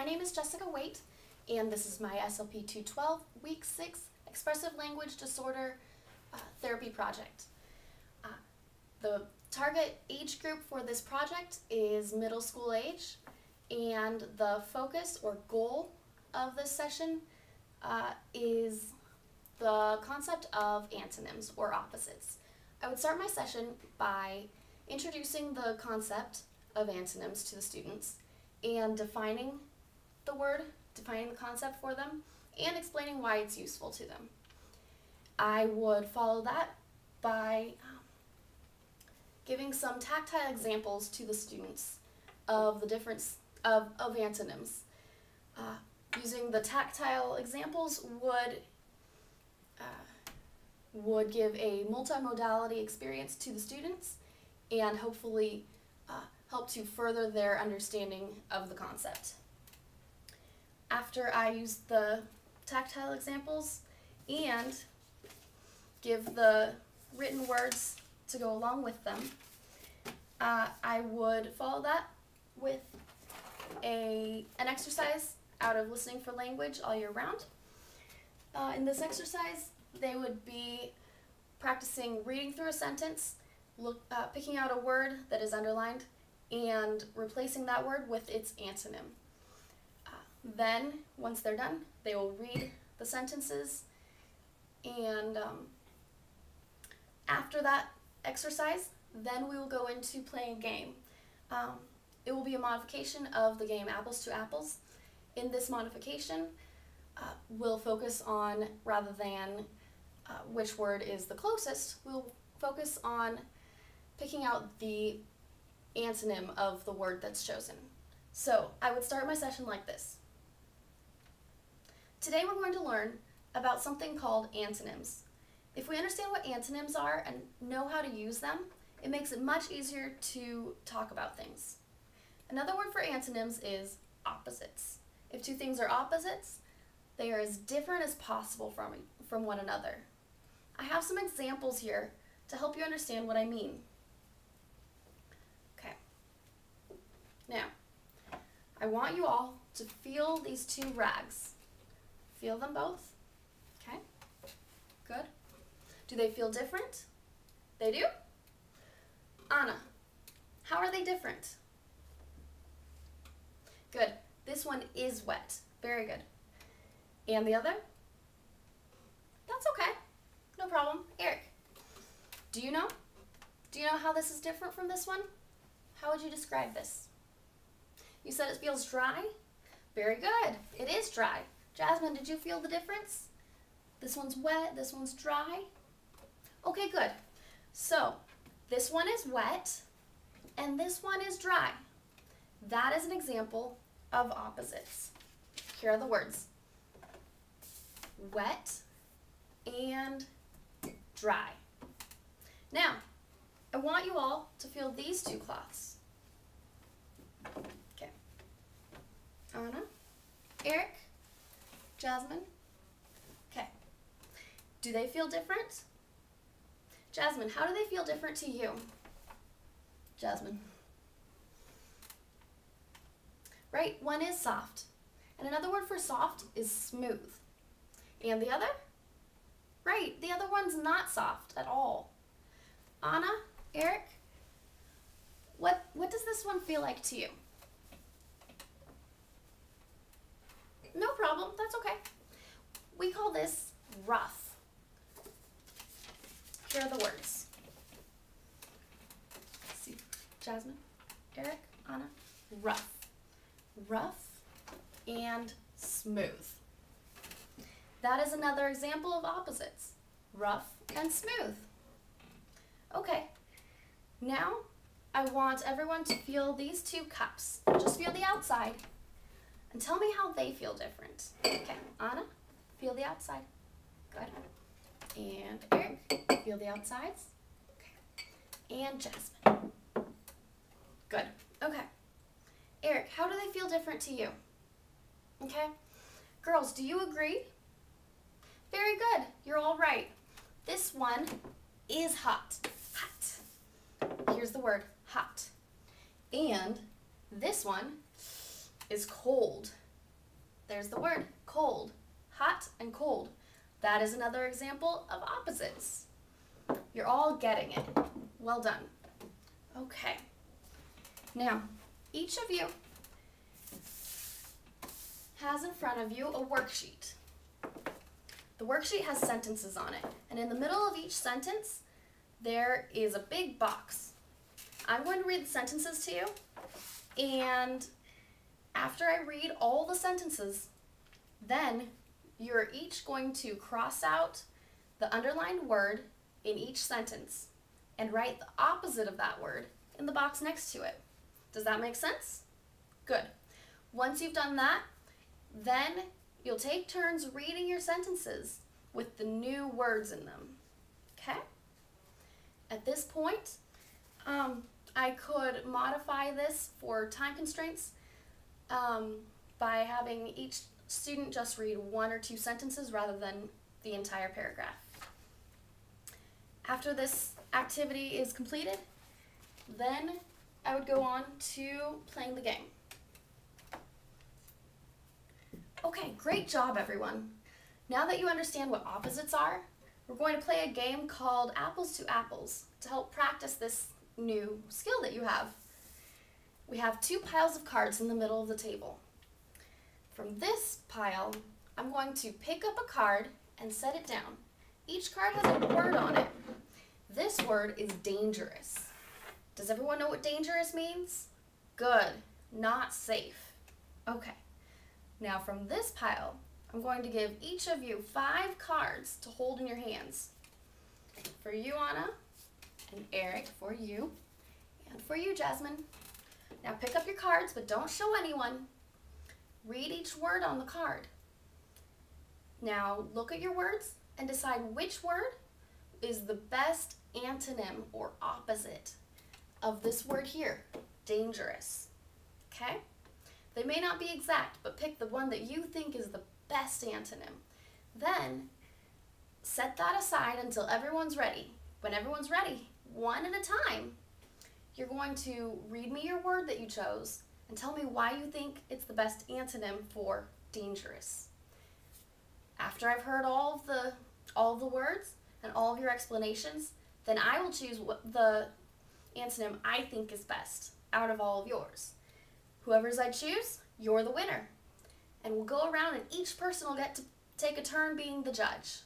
name is Jessica Waite, and this is my SLP 212 Week 6 Expressive Language Disorder Therapy Project. The target age group for this project is middle school age, and the focus or goal of this session is the concept of antonyms or opposites. I would start my session by introducing the concept of antonyms to the students and defining the word, defining the concept for them, and explaining why it's useful to them. I would follow that by giving some tactile examples to the students of the difference of antonyms. Using the tactile examples would give a multimodality experience to the students and hopefully help to further their understanding of the concept. After I use the tactile examples and give the written words to go along with them, I would follow that with an exercise out of Listening for Language all year round. In this exercise, they would be practicing reading through a sentence, picking out a word that is underlined, and replacing that word with its antonym. Then, once they're done, they will read the sentences, and after that exercise, then we will go into playing a game. It will be a modification of the game Apples to Apples. In this modification, we'll focus on, rather than which word is the closest, we'll focus on picking out the antonym of the word that's chosen. So I would start my session like this. Today we're going to learn about something called antonyms. If we understand what antonyms are and know how to use them, it makes it much easier to talk about things. Another word for antonyms is opposites. If two things are opposites, they are as different as possible from one another. I have some examples here to help you understand what I mean. Okay. Now, I want you all to feel these two rags. Feel them both? Okay. Good. Do they feel different? They do? Anna, how are they different? Good. This one is wet. Very good. And the other? That's okay. No problem. Eric, do you know? Do you know how this is different from this one? How would you describe this? You said it feels dry? Very good. It is dry. Jasmine, did you feel the difference? This one's wet, this one's dry. Okay, good. So, this one is wet, and this one is dry. That is an example of opposites. Here are the words. Wet and dry. Now, I want you all to feel these two cloths. Okay. Anna, Eric, Jasmine. Okay. Do they feel different? Jasmine, how do they feel different to you? Jasmine. Right, one is soft. And another word for soft is smooth. And the other? Right, the other one's not soft at all. Anna, Eric, what does this one feel like to you? No problem, that's okay. We call this rough. Here are the words. See, Jasmine, Eric, Anna, rough. Rough and smooth. That is another example of opposites. Rough and smooth. Okay, now I want everyone to feel these two cups. Just feel the outside and tell me how they feel different. Okay, Anna, feel the outside. Good. And Eric, feel the outsides. Okay. And Jasmine. Good. Okay. Eric, how do they feel different to you? Okay. Girls, do you agree? Very good. You're all right. This one is hot. Hot. Here's the word, hot. And this one is cold. There's the word, cold, hot and cold. That is another example of opposites. You're all getting it. Well done. Okay. Now, each of you has in front of you a worksheet. The worksheet has sentences on it, and in the middle of each sentence, there is a big box. I'm going to read the sentences to you, and after I read all the sentences, then you're each going to cross out the underlined word in each sentence and write the opposite of that word in the box next to it. Does that make sense? Good. Once you've done that, then you'll take turns reading your sentences with the new words in them. Okay? At this point, I could modify this for time constraints by having each student just read 1 or 2 sentences rather than the entire paragraph. After this activity is completed, then I would go on to playing the game. Okay, great job everyone. Now that you understand what opposites are, we're going to play a game called Apples to Apples to help practice this new skill that you have. We have 2 piles of cards in the middle of the table. From this pile, I'm going to pick up a card and set it down. Each card has a word on it. This word is dangerous. Does everyone know what dangerous means? Good, not safe. Okay, now from this pile, I'm going to give each of you 5 cards to hold in your hands. For you, Anna, and Eric, for you, and for you, Jasmine. Now pick up your cards, but don't show anyone. Read each word on the card. Now look at your words and decide which word is the best antonym or opposite of this word here, dangerous. Okay? They may not be exact, but pick the one that you think is the best antonym. Then set that aside until everyone's ready. When everyone's ready, one at a time, you're going to read me your word that you chose and tell me why you think it's the best antonym for dangerous. After I've heard all of the words and all of your explanations, then I will choose what the antonym I think is best out of all of yours. Whoever's I choose, you're the winner. And we'll go around and each person will get to take a turn being the judge.